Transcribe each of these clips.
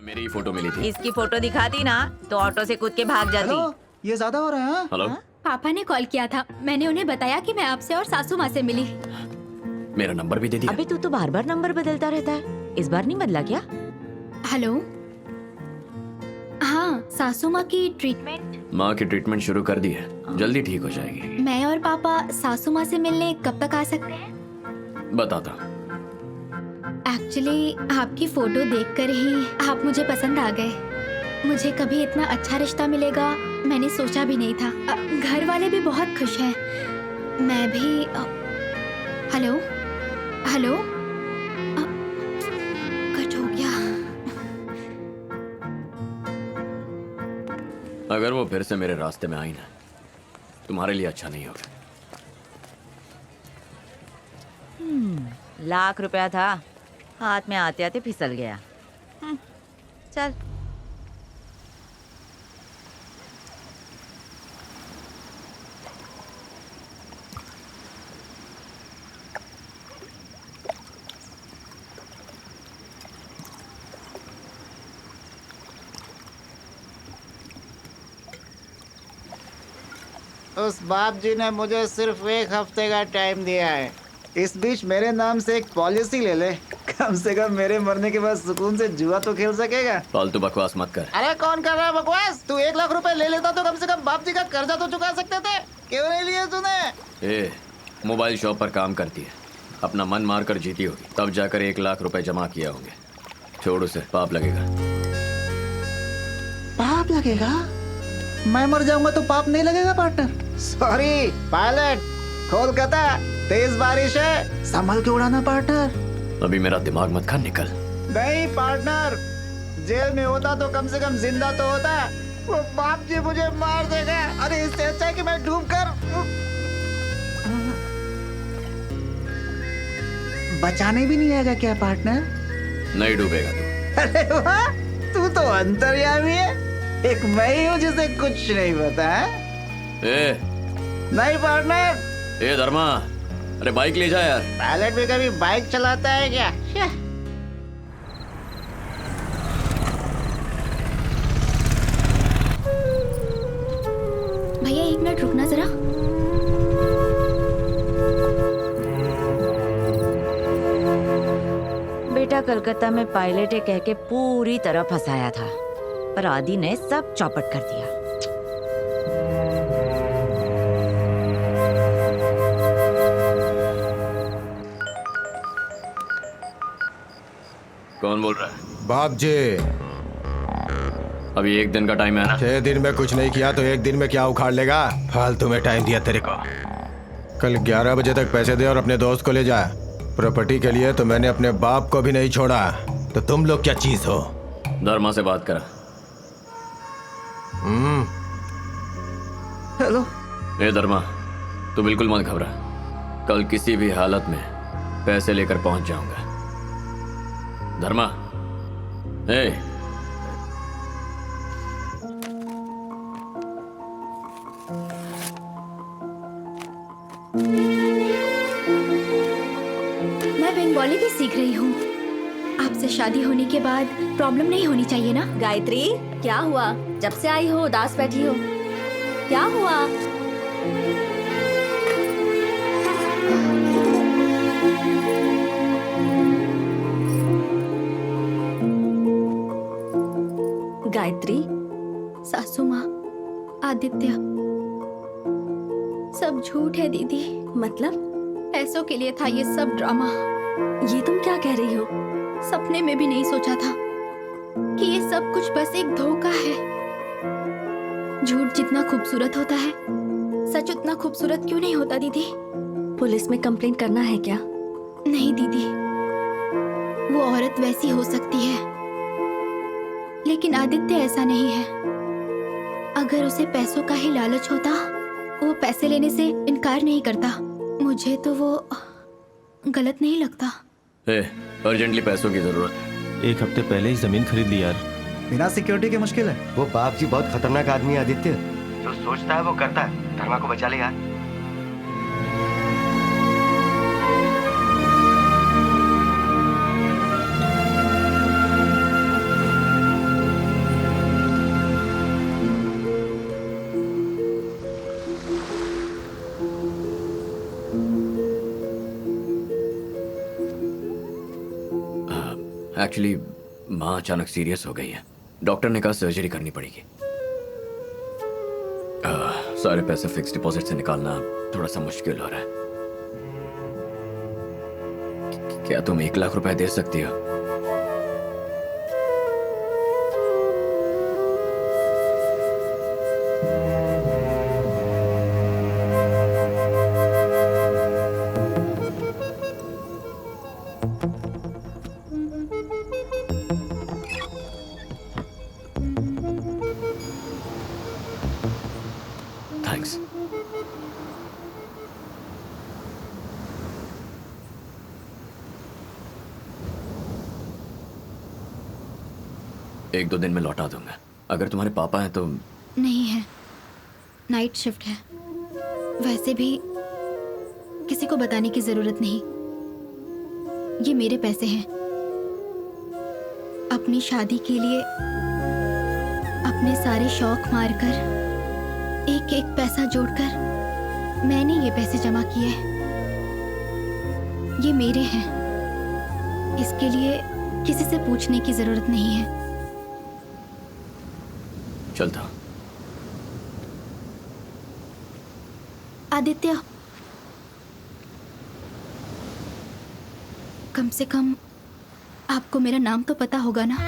मेरी फोटो मिली थी। इसकी फोटो दिखाती ना तो ऑटो से कूद के भाग जाती। हेलो, ये ज्यादा हो रहा है। हेलो, पापा ने कॉल किया था, मैंने उन्हें बताया कि मैं आपसे और सासू माँ से मिली। मेरा नंबर भी दे दिया। अबे तू तो बार बार नंबर बदलता रहता है, इस बार नहीं बदला क्या? हेलो, हाँ, सासू माँ की ट्रीटमेंट। माँ की ट्रीटमेंट शुरू कर दी है, जल्दी ठीक हो जाएगी। मैं और पापा सासू माँ से मिलने कब तक आ सकते हैं? बताता। एक्चुअली आपकी फोटो देखकर ही आप मुझे पसंद आ गए। मुझे कभी इतना अच्छा रिश्ता मिलेगा मैंने सोचा भी नहीं था। घर वाले भी बहुत खुश हैं। मैं भी हेलो हेलो, कट हो गया। अगर वो फिर से मेरे रास्ते में आई ना, तुम्हारे लिए अच्छा नहीं होगा। ₹1,00,000 था, हाथ में आते आते फिसल गया। चल। उस बाप जी ने मुझे सिर्फ 1 हफ्ते का टाइम दिया है। इस बीच मेरे नाम से एक पॉलिसी ले ले, कम से कम मेरे मरने के बाद सुकून से जुआ तो खेल सकेगा। फालतू बकवास मत कर। अरे कौन कर रहा है बकवास? तू 1 लाख रुपए ले लेता तो कम से कम बाप जी का कर्जा तो चुका सकते थे। क्यों नहीं लिए तूने? ए, मोबाइल शॉप पर काम करती है, अपना मन मार कर जीती होगी, तब जाकर 1 लाख रुपए जमा किया होंगे। छोड़ उसे, पाप लगेगा। पाप लगेगा? मैं मर जाऊंगा तो पाप नहीं लगेगा पार्टनर? सॉरी पायलट, कोलकाता तेज बारिश है, संभल के उड़ाना पार्टनर। अभी मेरा दिमाग मत खा, निकल। नहीं पार्टनर, जेल में होता तो कम से कम जिंदा तो होता। वो बाप जी मुझे मार देगा। अरे इससे अच्छा है कि मैं डूब कर बचाने भी नहीं आएगा क्या पार्टनर? नहीं डूबेगा तू। अरे वाह, तू तो अंतर्यामी है। एक मैं ही हूँ जिसे कुछ नहीं पता है। ए, नहीं पार्टनर। ए धर्मा, अरे बाइक ले जा यार। पायलट भी कभी बाइक चलाता है क्या? भैया 1 मिनट रुकना जरा। बेटा कलकत्ता में पायलट है कह के पूरी तरह फंसाया था, पर आदि ने सब चौपट कर दिया। कौन बोल रहा है? बाप जी, अभी 1 दिन का टाइम है ना। 6 दिन में कुछ नहीं किया तो 1 दिन में क्या उखाड़ लेगा? फालतू में टाइम दिया तेरे को। कल 11 बजे तक पैसे दे और अपने दोस्त को ले जा। प्रॉपर्टी के लिए तो मैंने अपने बाप को भी नहीं छोड़ा, तो तुम लोग क्या चीज हो? धर्मा से बात करा। हेलो। ए धर्मा, तू बिल्कुल मत घबरा, कल किसी भी हालत में पैसे लेकर पहुंच जाऊंगा। धर्मा, ए, मैं बंगाली भी सीख रही हूँ। आपसे शादी होने के बाद प्रॉब्लम नहीं होनी चाहिए ना? गायत्री, क्या हुआ? जब से आई हो उदास बैठी हो, क्या हुआ? गायत्री, सासू माँ, आदित्य, सब झूठ है दीदी। मतलब? पैसों के लिए था ये सब ड्रामा। ये तुम क्या कह रही हो? सपने में भी नहीं सोचा था कि ये सब कुछ बस एक धोखा है। झूठ जितना खूबसूरत होता है, सच उतना खूबसूरत क्यों नहीं होता दीदी? पुलिस में कंप्लेंट करना है क्या? नहीं दीदी, वो औरत वैसी हो सकती है, लेकिन आदित्य ऐसा नहीं है। अगर उसे पैसों का ही लालच होता, वो पैसे लेने से इनकार नहीं करता। मुझे तो वो गलत नहीं लगता। ए, अर्जेंटली पैसों की जरूरत है। 1 हफ्ते पहले ही जमीन खरीद ली यार। बिना सिक्योरिटी के मुश्किल है। वो बाप जी बहुत खतरनाक आदमी है आदित्य। जो सोचता है वो करता है। धर्मा को बचा ले यार। एक्चुअली माँ अचानक सीरियस हो गई है। डॉक्टर ने कहा सर्जरी करनी पड़ेगी। सारे पैसे फिक्स डिपॉजिट से निकालना थोड़ा सा मुश्किल हो रहा है। क्या तुम 1 लाख रुपए दे सकती हो? थैंक्स। एक दो दिन में लौटा दूंगा। अगर तुम्हारे पापा हैं तो। नहीं है, नाइट शिफ्ट है। वैसे भी किसी को बताने की जरूरत नहीं। ये मेरे पैसे हैं। अपनी शादी के लिए अपने सारे शौक मारकर एक एक पैसा जोड़कर मैंने ये पैसे जमा किए हैं। ये मेरे हैं। इसके लिए किसी से पूछने की जरूरत नहीं है। चलता हूं। आदित्य, कम से कम आपको मेरा नाम तो पता होगा ना?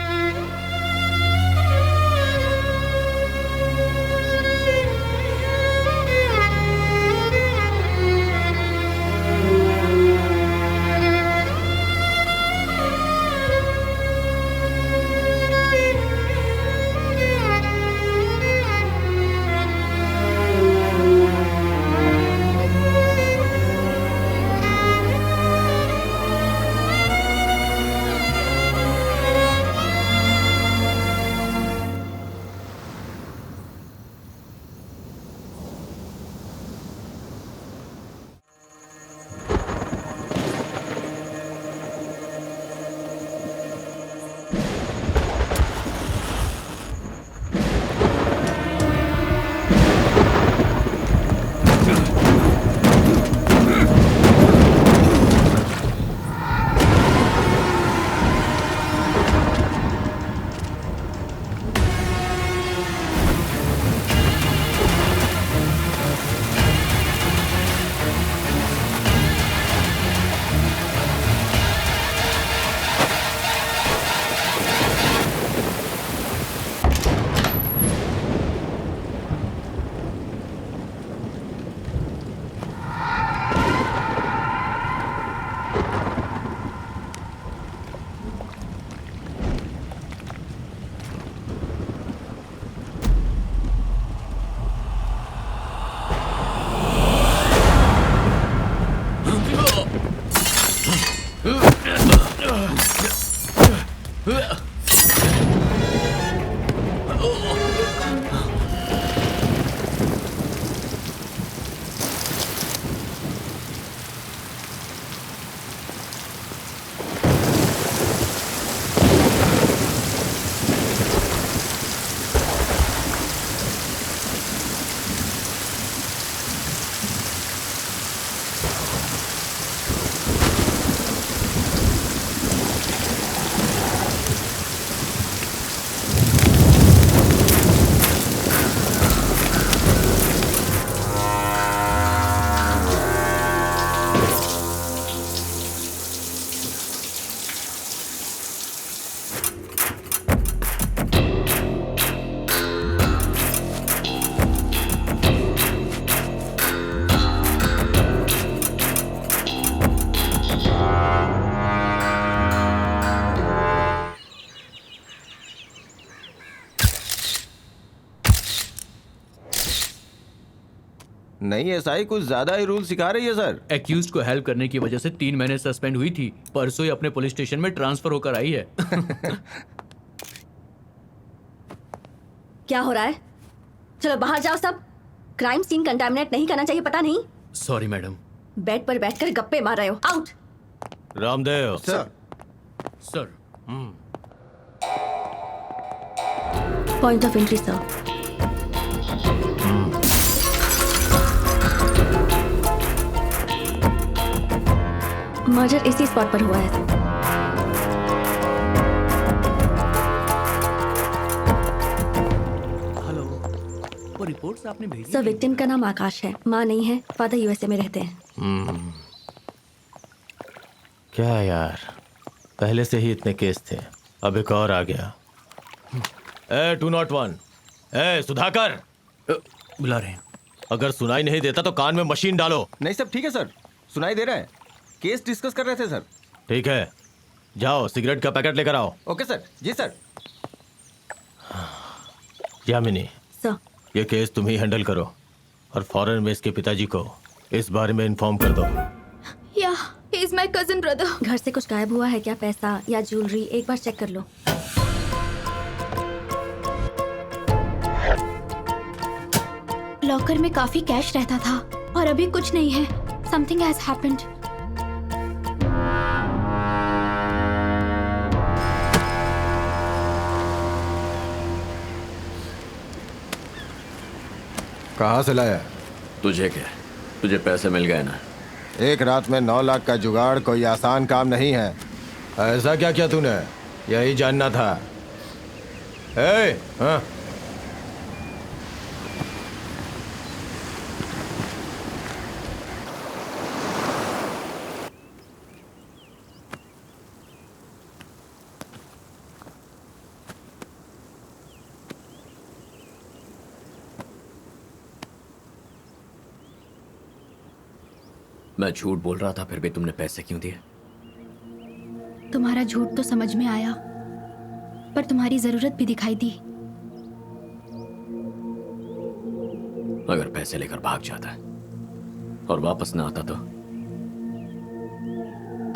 नहीं एसआई कुछ ज्यादा ही रूल सिखा रही है सर। एक्यूज को हेल्प करने की वजह से 3 महीने सस्पेंड हुई थी। परसों ही अपने पुलिस स्टेशन में ट्रांसफर होकर आई है। क्या हो रहा है? चलो बाहर जाओ सब। क्राइम सीन कंटामिनेट नहीं करना चाहिए, पता नहीं। Sorry madam. बेड पर बैठकर गप्पे मार रहे हो। Out. Ramdev sir. Sir. Point of entry sir. Murder इसी स्पॉट पर हुआ है। रिपोर्ट्स आपने भेजी सर विक्टिम का नाम आकाश है, माँ नहीं है, फादर यूएसए में रहते हैं। क्या यार, पहले से ही इतने केस थे, अब एक और आ गया। ए 201, ए सुधाकर, बुला रहे हैं। अगर सुनाई नहीं देता तो कान में मशीन डालो। नहीं सब ठीक है सर, सुनाई दे रहा है। केस डिस्कस कर रहे थे सर। ठीक है, जाओ सिगरेट का पैकेट लेकर आओ। Okay sir. जी सर। यामिनी, सर ये केस तुम ही हैंडल करो और फौरन में इसके पिताजी को इस बारे में इन्फॉर्म कर दो। या he is my cousin brother. घर से कुछ गायब हुआ है क्या, पैसा या ज्वेलरी? एक बार चेक कर लो। लॉकर में काफी कैश रहता था और अभी कुछ नहीं है। Something has happened. कहाँ से लाया? तुझे क्या, तुझे पैसे मिल गए ना। एक रात में 9 लाख का जुगाड़ कोई आसान काम नहीं है। ऐसा क्या किया तूने? यही जानना था। हाँ। मैं झूठ बोल रहा था, फिर भी तुमने पैसे क्यों दिए? तुम्हारा झूठ तो समझ में आया, पर तुम्हारी जरूरत भी दिखाई दी। अगर पैसे लेकर भाग जाता और वापस ना आता तो?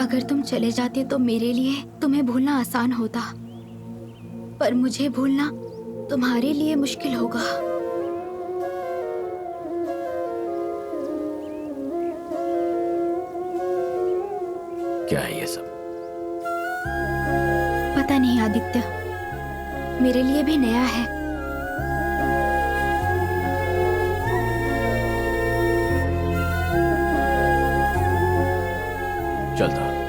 अगर तुम चले जाते तो मेरे लिए तुम्हें भूलना आसान होता, पर मुझे भूलना तुम्हारे लिए मुश्किल होगा। क्या है ये सब? पता नहीं आदित्य, मेरे लिए भी नया है। चलता